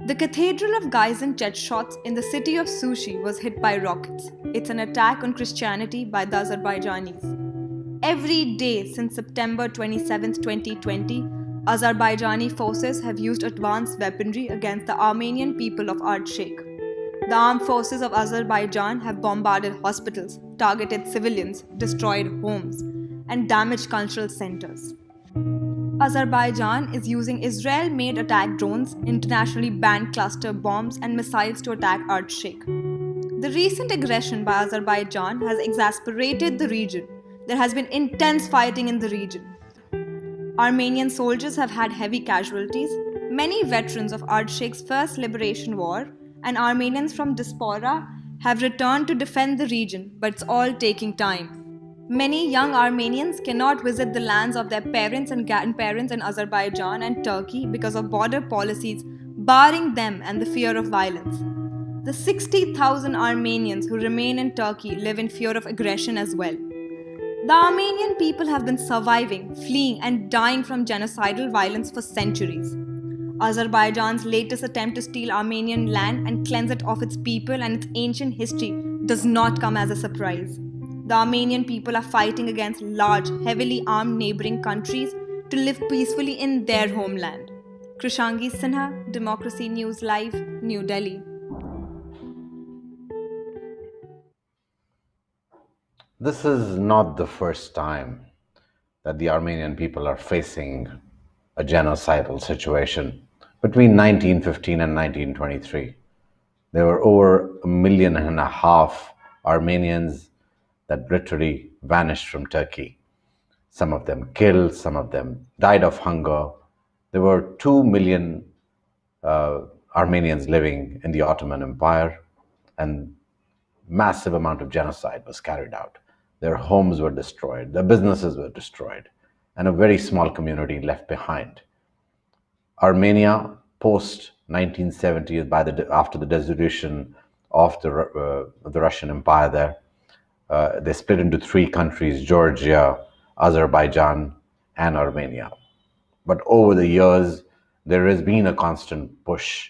The Cathedral of Gaizen-Chechotsk in the city of Sushi was hit by rockets. It's an attack on Christianity by the Azerbaijanis. Every day since September 27, 2020, Azerbaijani forces have used advanced weaponry against the Armenian people of Artsakh. The armed forces of Azerbaijan have bombarded hospitals, targeted civilians, destroyed homes, and damaged cultural centers. Azerbaijan is using Israel-made attack drones, internationally banned cluster bombs, and missiles to attack Artsakh. The recent aggression by Azerbaijan has exasperated the region. There has been intense fighting in the region. Armenian soldiers have had heavy casualties. Many veterans of Artsakh's first liberation war and Armenians from diaspora have returned to defend the region, but it's all taking time. Many young Armenians cannot visit the lands of their parents and grandparents in Azerbaijan and Turkey because of border policies barring them and the fear of violence. The 60,000 Armenians who remain in Turkey live in fear of aggression as well. The Armenian people have been surviving, fleeing, and dying from genocidal violence for centuries. Azerbaijan's latest attempt to steal Armenian land and cleanse it of its people and its ancient history does not come as a surprise. The Armenian people are fighting against large, heavily armed neighboring countries to live peacefully in their homeland. Krishangi Sinha, Democracy News Live, New Delhi. This is not the first time that the Armenian people are facing a genocidal situation. Between 1915 and 1923, there were over 1.5 million Armenians that literally vanished from Turkey. Some of them killed, some of them died of hunger. There were 2 million Armenians living in the Ottoman Empire, and massive amount of genocide was carried out. Their homes were destroyed, their businesses were destroyed, and a very small community left behind. Armenia, post 1970, after the dissolution of the Russian Empire there, they split into 3 countries: Georgia, Azerbaijan, and Armenia. But over the years, there has been a constant push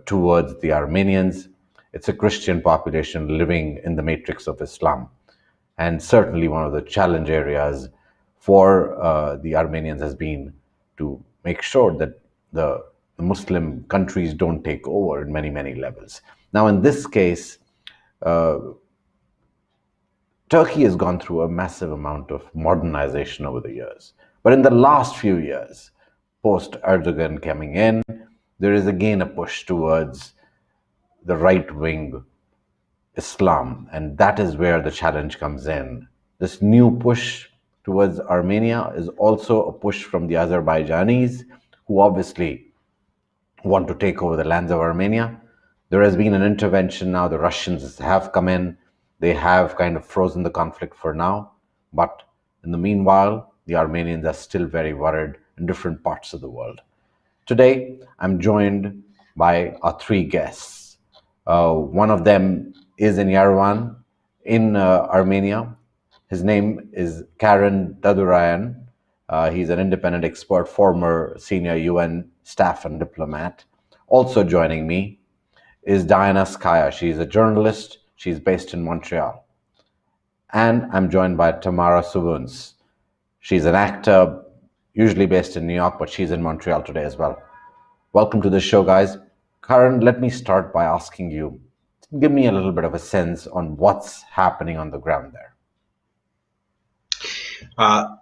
towards the Armenians. It's a Christian population living in the matrix of Islam. And certainly one of the challenge areas for the Armenians has been to make sure that the Muslim countries don't take over in many, many levels. Now, in this case, Turkey has gone through a massive amount of modernization over the years. But in the last few years, post Erdogan coming in, there is again a push towards the right-wing Islam, and that is where the challenge comes in. This new push towards Armenia is also a push from the Azerbaijanis, who obviously want to take over the lands of Armenia. There has been an intervention now. The Russians have come in. They have kind of frozen the conflict for now. But in the meanwhile, the Armenians are still very worried in different parts of the world. Today, I'm joined by our 3 guests. One of them is in Yerevan, in Armenia. His name is Karen Daduryan. He's an independent expert, former senior UN staff and diplomat. Also joining me is Diana Skaya. She's a journalist. She's based in Montreal. And I'm joined by Tamara Sevunts. She's an actor, usually based in New York, but she's in Montreal today as well. Welcome to the show, guys. Karen, let me start by asking you, give me a little bit of a sense on what's happening on the ground there.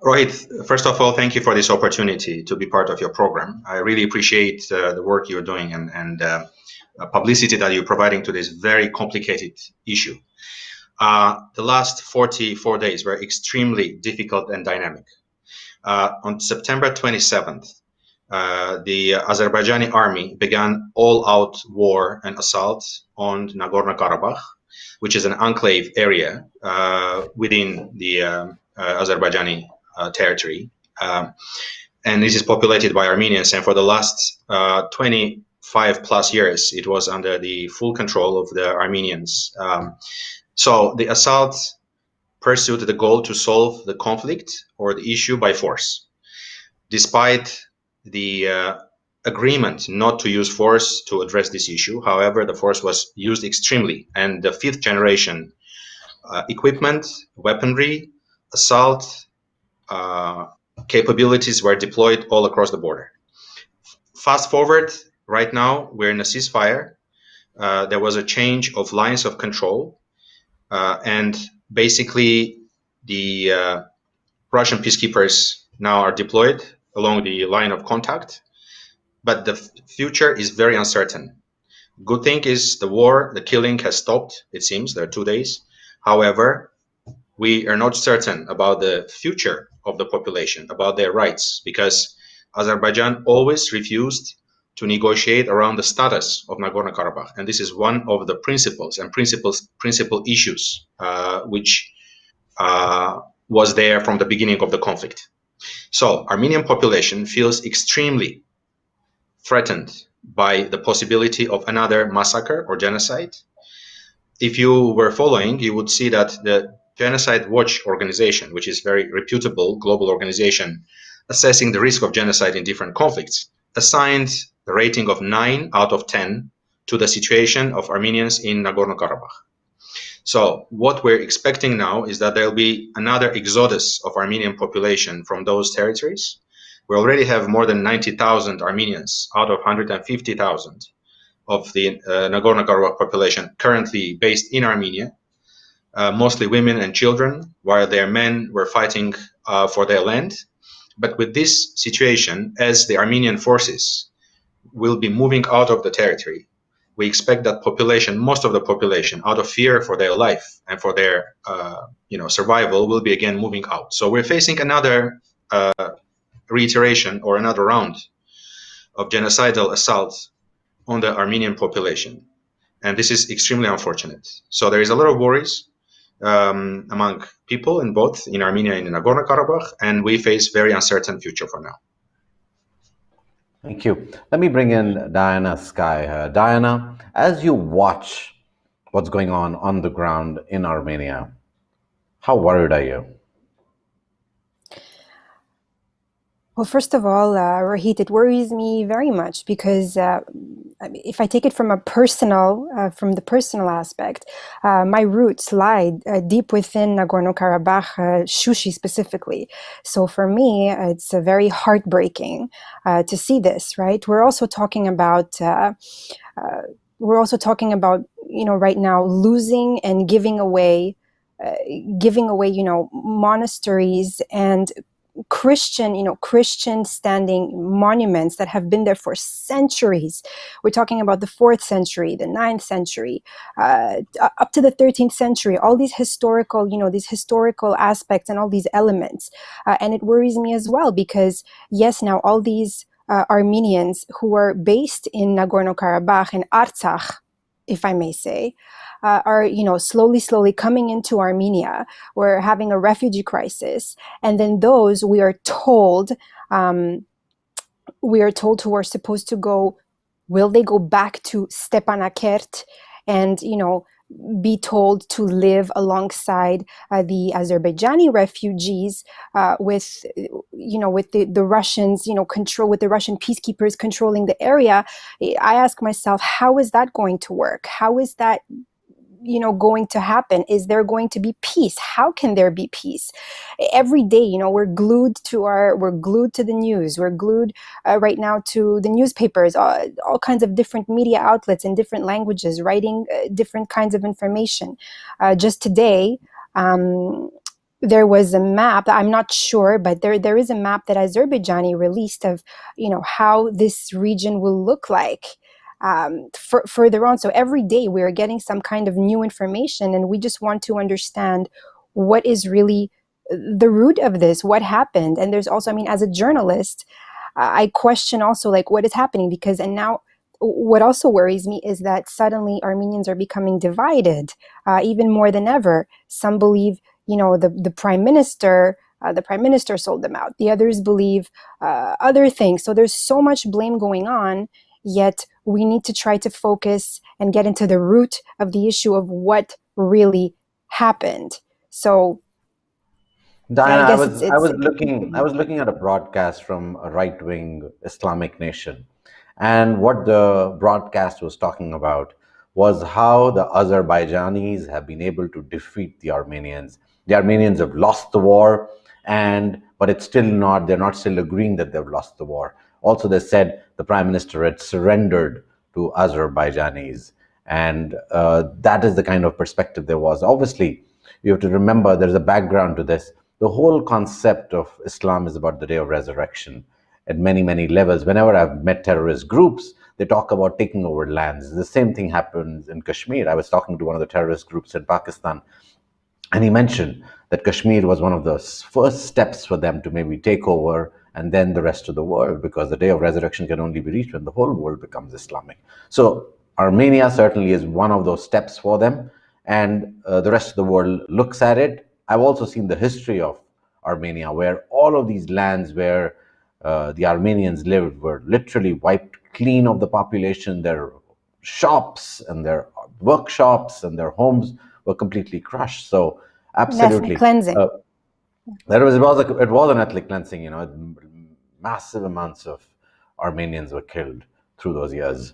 Rohit, first of all, thank you for this opportunity to be part of your program. I really appreciate the work you're doing and publicity that you're providing to this very complicated issue. The last 44 days were extremely difficult and dynamic. On September 27th, the Azerbaijani army began all-out war and assault on Nagorno-Karabakh, which is an enclave area within the Azerbaijani territory. And this is populated by Armenians, and for the last 25 plus years, it was under the full control of the Armenians. So the assault pursued the goal to solve the conflict or the issue by force. Despite the agreement not to use force to address this issue. However, the force was used extremely, and the fifth generation equipment, weaponry, assault capabilities were deployed all across the border. Fast forward, right now we're in a ceasefire. There was a change of lines of control, and basically the Russian peacekeepers now are deployed along the line of contact, but the future is very uncertain. Good thing is the war, the killing has stopped, it seems. There are 2 days. However, we are not certain about the future of the population, about their rights, because Azerbaijan always refused to negotiate around the status of Nagorno-Karabakh. And this is one of the principles and principal issues which was there from the beginning of the conflict. So Armenian population feels extremely threatened by the possibility of another massacre or genocide. If you were following, you would see that the Genocide Watch organization, which is a very reputable global organization assessing the risk of genocide in different conflicts, assigned the rating of 9 out of 10 to the situation of Armenians in Nagorno-Karabakh. So what we're expecting now is that there'll be another exodus of Armenian population from those territories. We already have more than 90,000 Armenians out of 150,000 of the Nagorno-Karabakh population currently based in Armenia, mostly women and children, while their men were fighting for their land. But with this situation, as the Armenian forces will be moving out of the territory, we expect that population, most of the population, out of fear for their life and for their survival, will be again moving out. So we're facing another reiteration or another round of genocidal assaults on the Armenian population. And this is extremely unfortunate. So there is a lot of worries among people in both in Armenia and in Nagorno-Karabakh, and we face very uncertain future for now. Thank you. Let me bring in Diana Skaya. Diana, as you watch what's going on the ground in Armenia, how worried are you? Well, first of all, Rahit, it worries me very much because if I take it from the personal aspect, my roots lie deep within Nagorno-Karabakh, Shushi specifically. So for me, it's very heartbreaking to see this. Right? We're also talking about right now losing and giving away, monasteries and Christian standing monuments that have been there for centuries. We're talking about the 4th century, the 9th century, up to the 13th century, all these historical aspects and all these elements. And it worries me as well because, yes, now all these Armenians who are based in Nagorno-Karabakh and Artsakh, if I may say, are slowly coming into Armenia. We're having a refugee crisis, and then those we are told who are supposed to go, will they go back to Stepanakert and be told to live alongside the Azerbaijani refugees with the Russians, with the Russian peacekeepers controlling the area. I ask myself, how is that going to work? How is that going to happen? Is there going to be peace? How can there be peace? Every day, we're glued to the news. We're glued right now to the newspapers, all kinds of different media outlets in different languages, writing different kinds of information. Just today, there was a map, I'm not sure, but there is a map that Azerbaijani released of, how this region will look like. Further on. So every day we're getting some kind of new information, and we just want to understand what is really the root of this, what happened. And there's also, as a journalist, I question also what is happening, because, and now what also worries me is that suddenly Armenians are becoming divided, even more than ever. Some believe, the prime minister sold them out. The others believe other things. So there's so much blame going on, yet we need to try to focus and get into the root of the issue of what really happened. So, Diana, I was looking at a broadcast from a right-wing Islamic nation, And what the broadcast was talking about was how the Azerbaijanis have been able to defeat the Armenians. The Armenians have lost the war, but it's still not, they're not still agreeing that they've lost the war. Also, they said the prime minister had surrendered to Azerbaijanis. And that is the kind of perspective there was. Obviously, you have to remember there's a background to this. The whole concept of Islam is about the day of resurrection at many, many levels. Whenever I've met terrorist groups, they talk about taking over lands. The same thing happens in Kashmir. I was talking to one of the terrorist groups in Pakistan, and he mentioned that Kashmir was one of the first steps for them to maybe take over and then the rest of the world, because the day of resurrection can only be reached when the whole world becomes Islamic. So Armenia certainly is one of those steps for them, and the rest of the world looks at it. I've also seen the history of Armenia, where all of these lands where the Armenians lived were literally wiped clean of the population. Their shops and their workshops and their homes were completely crushed. So absolutely, ethnic cleansing. It was an ethnic cleansing. Massive amounts of Armenians were killed through those years.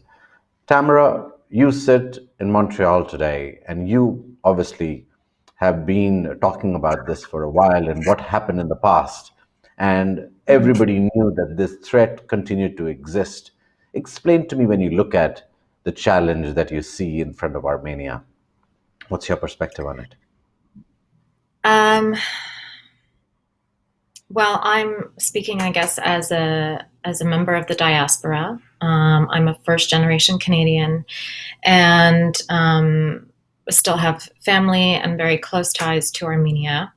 Tamara, you sit in Montreal today, and you obviously have been talking about this for a while and what happened in the past. And everybody knew that this threat continued to exist. Explain to me, when you look at the challenge that you see in front of Armenia, what's your perspective on it? Well, I'm speaking, I guess, as a member of the diaspora. I'm a first-generation Canadian, and still have family and very close ties to Armenia.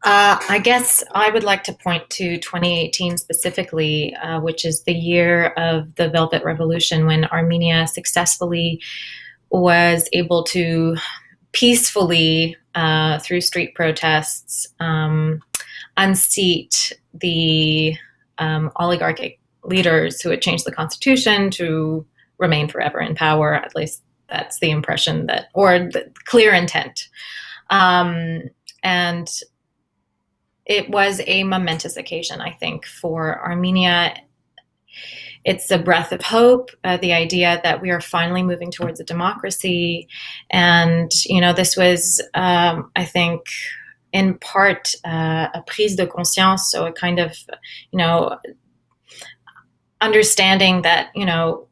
I guess I would like to point to 2018 specifically, which is the year of the Velvet Revolution, when Armenia successfully was able to peacefully, through street protests, unseat the oligarchic leaders who had changed the constitution to remain forever in power. At least that's the impression or the clear intent. And it was a momentous occasion, I think, for Armenia. It's a breath of hope, the idea that we are finally moving towards a democracy. And, this was, I think, in part a prise de conscience, so a kind of, understanding that,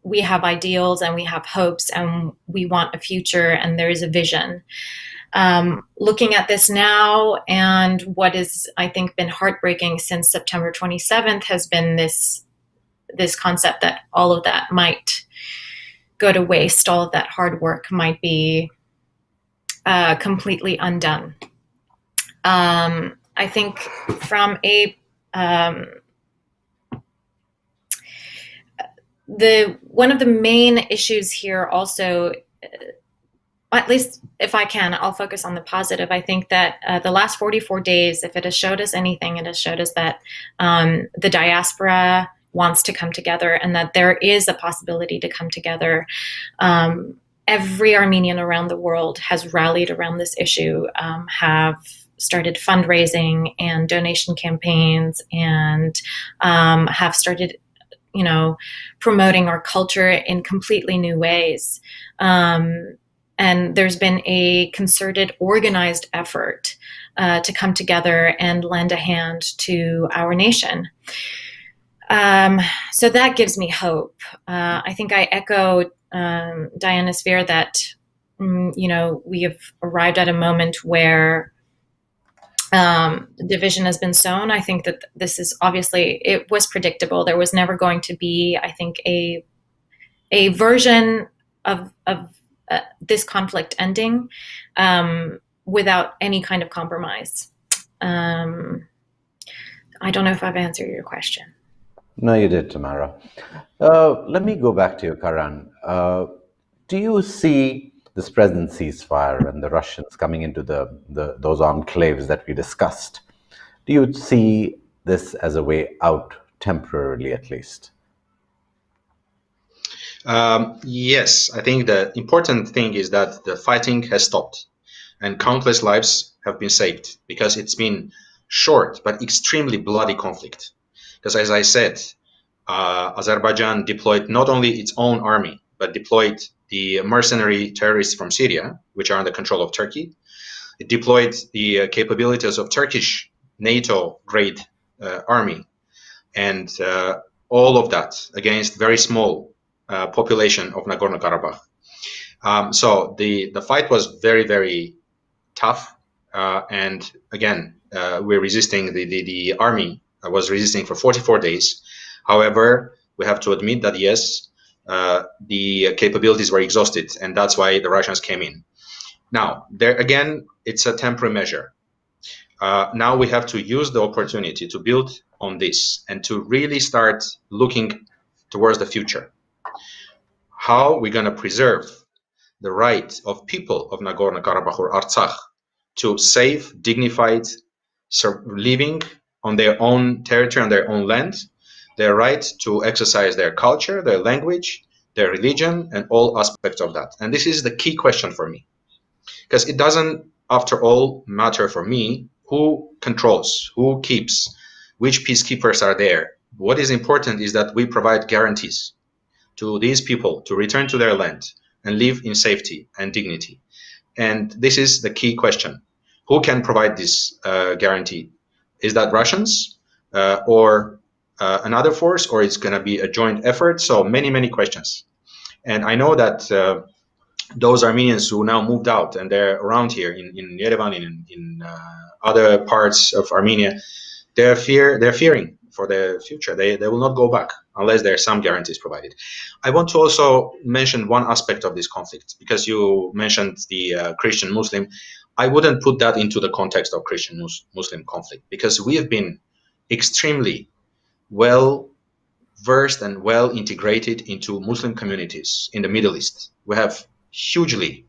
we have ideals and we have hopes and we want a future and there is a vision. Looking at this now, and what is, I think, been heartbreaking since September 27th has been this concept that all of that might go to waste, all of that hard work might be completely undone. I think from one of the main issues here also, at least if I can, I'll focus on the positive. I think that the last 44 days, if it has showed us anything, it has showed us that the diaspora wants to come together and that there is a possibility to come together. Every Armenian around the world has rallied around this issue, have started fundraising and donation campaigns, and have started, promoting our culture in completely new ways. And there's been a concerted, organized effort to come together and lend a hand to our nation. So that gives me hope. I think I echo Diana's fear that, we have arrived at a moment where division has been sown. I think that this is obviously, it was predictable. There was never going to be, I think, a version of this conflict ending without any kind of compromise. I don't know if I've answered your question. No, you did, Tamara. Let me go back to you, Karan. Do you see this present ceasefire and the Russians coming into those enclaves that we discussed? Do you see this as a way out, temporarily at least? Yes, I think the important thing is that the fighting has stopped and countless lives have been saved, because it's been short but extremely bloody conflict. Because as I said, Azerbaijan deployed not only its own army, but deployed the mercenary terrorists from Syria, which are under control of Turkey. It deployed the capabilities of Turkish NATO-grade army, and all of that against very small population of Nagorno-Karabakh. So the fight was very, very tough. And again, we're resisting, the army was resisting for 44 days. However, we have to admit that, yes, the capabilities were exhausted, and that's why the Russians came in. Now, there again, it's a temporary measure. Now we have to use the opportunity to build on this and to really start looking towards the future. How we're going to preserve the right of people of Nagorno-Karabakh or Artsakh to safe, dignified living on their own territory, on their own land, their right to exercise their culture, their language, their religion, and all aspects of that. And this is the key question for me, because it doesn't, after all, matter for me who controls, who keeps, which peacekeepers are there. What is important is that we provide guarantees to these people to return to their land and live in safety and dignity. And this is the key question. Who can provide this guarantee? Is that Russians or another force, or it's going to be a joint effort? So many, many questions. And I know that those Armenians who now moved out and they're around here in Yerevan, in other parts of Armenia, they're fearing for their future. They will not go back unless there are some guarantees provided. I want to also mention one aspect of this conflict, because you mentioned the Christian-Muslim. I wouldn't put that into the context of Christian-Muslim conflict, because we have been extremely well versed and well integrated into Muslim communities in the Middle East. We have hugely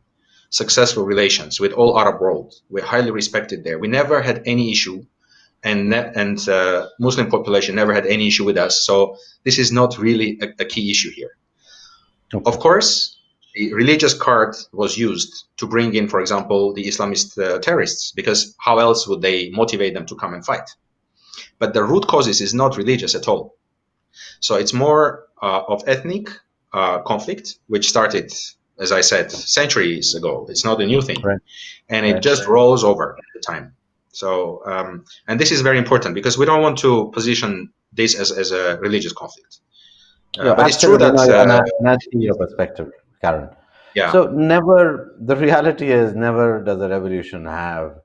successful relations with all Arab world. We're highly respected there. We never had any issue, and Muslim population never had any issue with us. So this is not really a key issue here. Okay. Of course, the religious card was used to bring in, for example, the Islamist terrorists, because how else would they motivate them to come and fight? But the root causes is not religious at all. So it's more of ethnic conflict, which started, as I said, centuries ago. It's not a new thing. Right. And it just rolls over at the time. So, and this is very important, because we don't want to position this as a religious conflict. But it's true that... and I see your perspective, Karen. Yeah. So the reality is, never does a revolution have,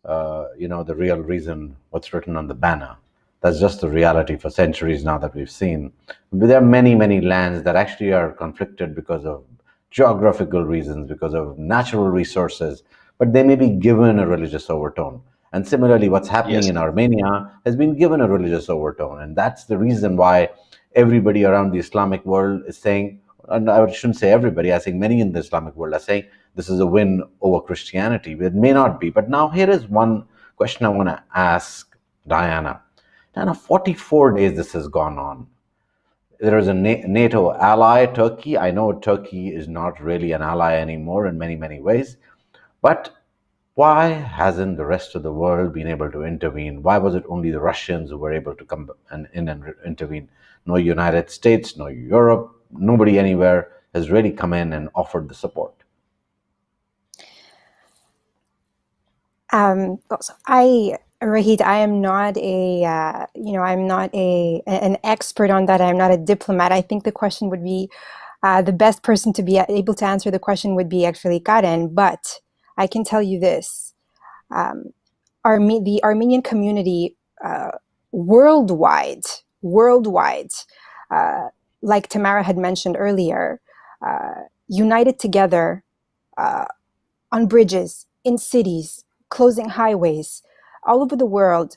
the real reason, what's written on the banner. That's just the reality for centuries now that we've seen. But there are many, many lands that actually are conflicted because of geographical reasons, because of natural resources, but they may be given a religious overtone. And similarly, what's happening in Armenia has been given a religious overtone. And that's the reason why everybody around the Islamic world is saying, and I shouldn't say everybody, I think many in the Islamic world are saying this is a win over Christianity. It may not be. But now here is one question I want to ask Diana. Diana, 44 days this has gone on. There is a NATO ally, Turkey. I know Turkey is not really an ally anymore in many, many ways. But why hasn't the rest of the world been able to intervene? Why was it only the Russians who were able to come in and intervene? No United States, no Europe, nobody anywhere has really come in and offered the support. Rahid, I am not an expert on that. I'm not a diplomat. I think the question would be, the best person to be able to answer the question would be actually Karen. But I can tell you this: the Armenian community worldwide, like Tamara had mentioned earlier, united together on bridges, in cities, closing highways, all over the world,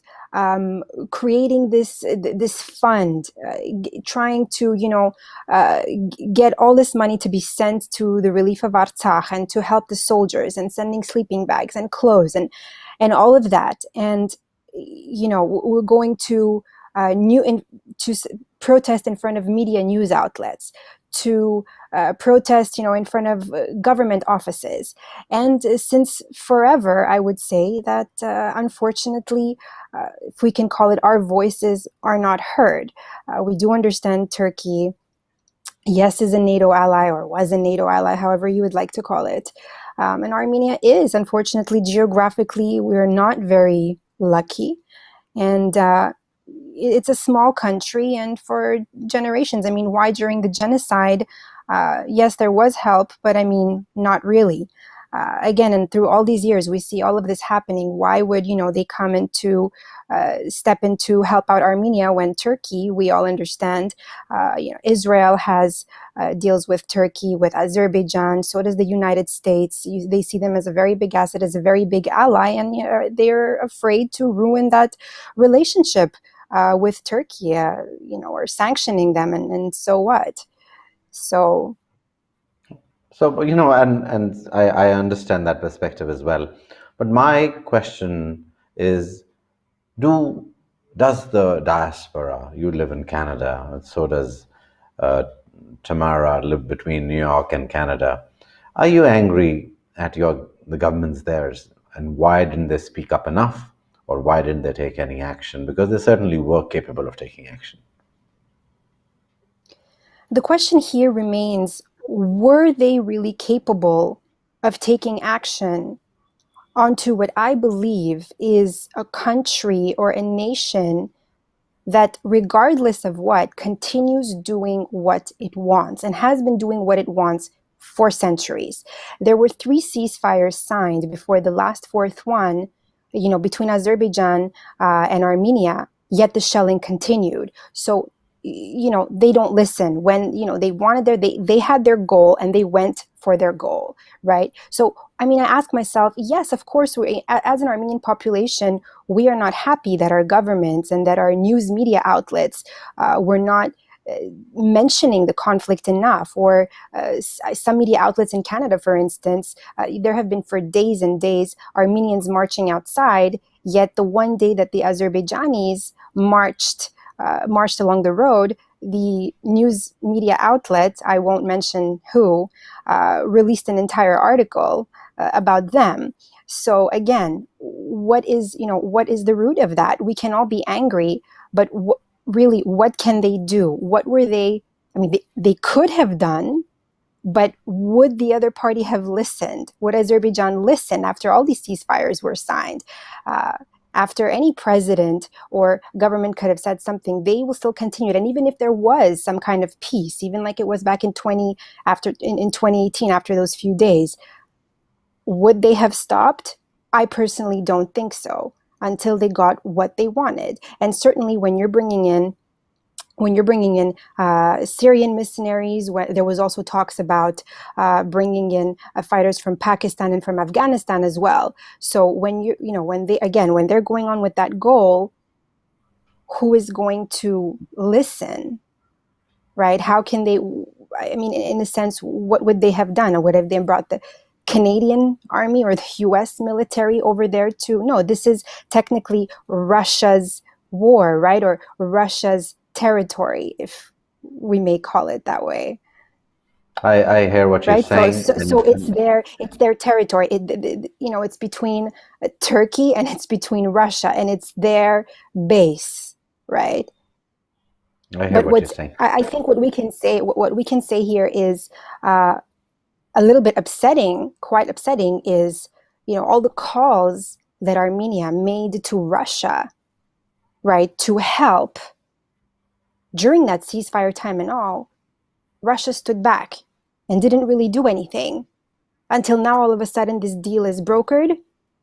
creating this fund, trying to get all this money to be sent to the relief of Artsakh and to help the soldiers, and sending sleeping bags and clothes and all of that. And we're going to protest in front of media news outlets, to protest, in front of government offices. And since forever, I would say that unfortunately, if we can call it, our voices are not heard. We do understand Turkey, yes, is a NATO ally, or was a NATO ally, however you would like to call it. And Armenia is, unfortunately, geographically, we're not very lucky. And it's a small country, and for generations, why during the genocide, yes, there was help, but not really. Again, and through all these years, we see all of this happening. Why would, they come into, step in to help out Armenia when Turkey, we all understand, Israel has deals with Turkey, with Azerbaijan, so does the United States. They see them as a very big asset, as a very big ally, and they're afraid to ruin that relationship with Turkey, or sanctioning them, and so what? So, and I understand that perspective as well. But my question is, does the diaspora, you live in Canada, so does Tamara, live between New York and Canada, are you angry at the governments there, and why didn't they speak up enough, or why didn't they take any action? Because they certainly were capable of taking action. The question here remains, were they really capable of taking action onto what I believe is a country or a nation that, regardless of what, continues doing what it wants and has been doing what it wants for centuries? There were 3 ceasefires signed before the last 4th one, between Azerbaijan and Armenia, yet the shelling continued. So, they don't listen. When, they wanted they had their goal, and they went for their goal, right? So, I ask myself, yes, of course, as an Armenian population, we are not happy that our governments and that our news media outlets were not mentioning the conflict enough, or some media outlets in Canada, for instance, there have been for days and days Armenians marching outside, yet the one day that the Azerbaijanis marched along the road, the news media outlet, I won't mention who, released an entire article about them. So again, what is the root of that? We can all be angry, but really, what can they do? What were they? They could have done, but would the other party have listened? Would Azerbaijan listen after all these ceasefires were signed? After any president or government could have said something, they will still continue it. And even if there was some kind of peace, even like it was back in 2018, after those few days, would they have stopped? I personally don't think so, until they got what they wanted. And certainly when you're bringing in Syrian mercenaries, there was also talks about bringing in fighters from Pakistan and from Afghanistan as well. So when when they're going on with that goal, who is going to listen, right? How can they? In a sense, what would they have done? Or would have they brought the Canadian army or the U.S. military over there too? No, this is technically Russia's war, right? Or Russia's territory, if we may call it that way. I hear what you're saying. So it's their territory. It's between Turkey and it's between Russia, and it's their base, right? I hear what you're saying. I think what we can say here is a little bit upsetting, quite upsetting, is all the calls that Armenia made to Russia, right, to help during that ceasefire time and all. Russia stood back and didn't really do anything until now. All of a sudden, this deal is brokered,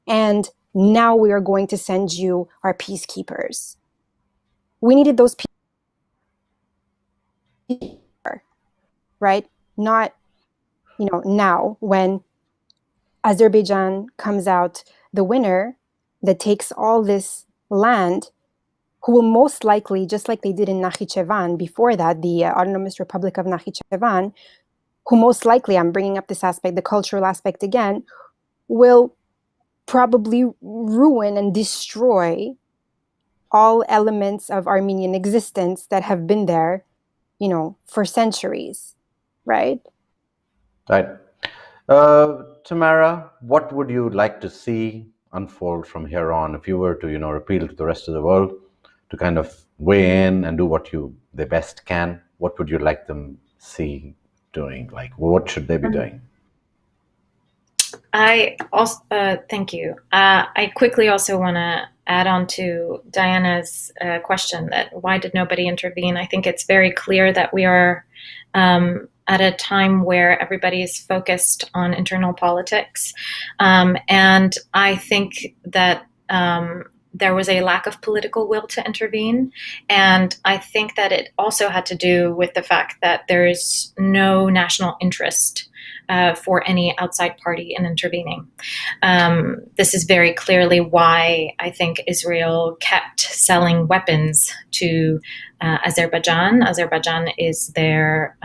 and now we are going to send you our peacekeepers. We needed those people, right? Not, now when Azerbaijan comes out the winner, that takes all this land, who will most likely, just like they did in Nakhichevan before that, the Autonomous Republic of Nakhichevan, who most likely, I'm bringing up this aspect, the cultural aspect again, will probably ruin and destroy all elements of Armenian existence that have been there, for centuries, right? Right. Tamara, what would you like to see unfold from here on if you were to, appeal to the rest of the world to kind of weigh in and do what they best can? What would you like them see doing? Like, what should they be doing? I also thank you. I quickly also want to add on to Diana's question that why did nobody intervene? I think it's very clear that we are at a time where everybody is focused on internal politics, and I think that there was a lack of political will to intervene, and I think that it also had to do with the fact that there is no national interest for any outside party in intervening. This is very clearly why I think Israel kept selling weapons to Azerbaijan. Azerbaijan is their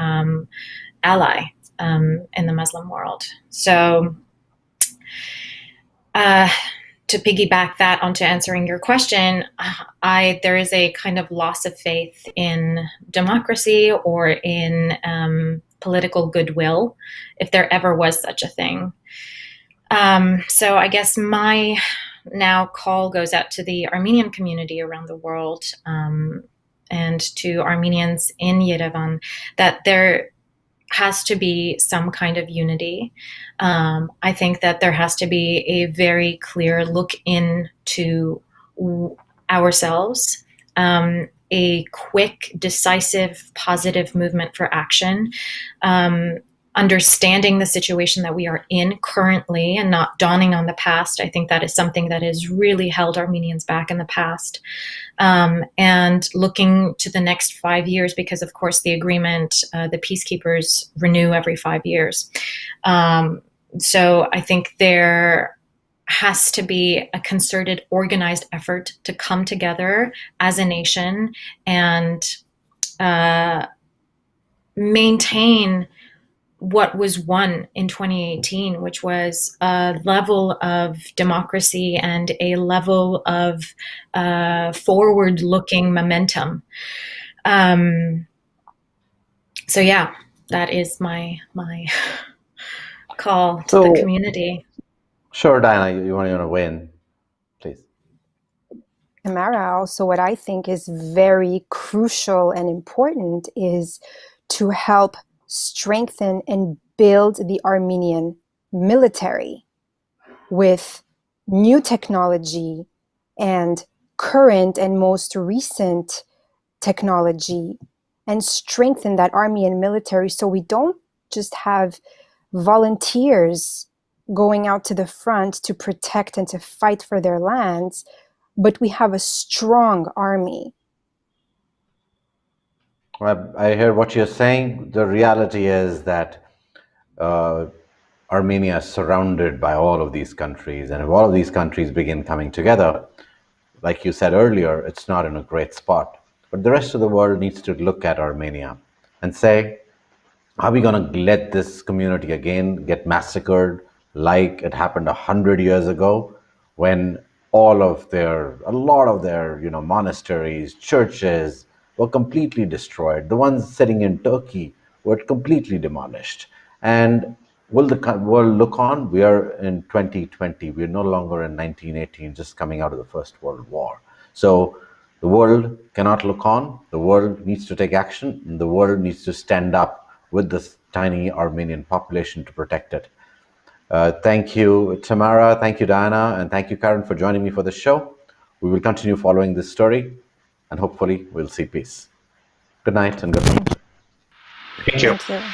ally in the Muslim world. So to piggyback that onto answering your question, there is a kind of loss of faith in democracy or in political goodwill, if there ever was such a thing. So I guess my now call goes out to the Armenian community around the world and to Armenians in Yerevan that there has to be some kind of unity. I think that there has to be a very clear look into ourselves, a quick, decisive, positive movement for action, understanding the situation that we are in currently and not dawning on the past. I think that is something that has really held Armenians back in the past. And looking to the next 5 years, because of course the agreement, the peacekeepers renew every 5 years. So I think there has to be a concerted, organized effort to come together as a nation and maintain what was won in 2018, which was a level of democracy and a level of forward-looking momentum. So yeah, that is my call to the community. Sure, Diana, you want to weigh in, please. Tamara, also what I think is very crucial and important is to help strengthen and build the Armenian military with new technology and current and most recent technology, and strengthen that Armenian military so we don't just have volunteers going out to the front to protect and to fight for their lands, but we have a strong army. I hear what you're saying. The reality is that Armenia is surrounded by all of these countries, and if all of these countries begin coming together, like you said earlier, it's not in a great spot. But the rest of the world needs to look at Armenia and say, are we going to let this community again get massacred like it happened 100 years ago, when a lot of their monasteries, churches were completely destroyed? The ones sitting in Turkey were completely demolished. And will the world look on? We are in 2020. We're no longer in 1918, just coming out of the First World War. So the world cannot look on. The world needs to take action, and the world needs to stand up with this tiny Armenian population to protect it. Thank you, Tamara. Thank you, Diana. And thank you, Karen, for joining me for this show. We will continue following this story, and hopefully we'll see peace. Good night and good night. Thank you. Thank you.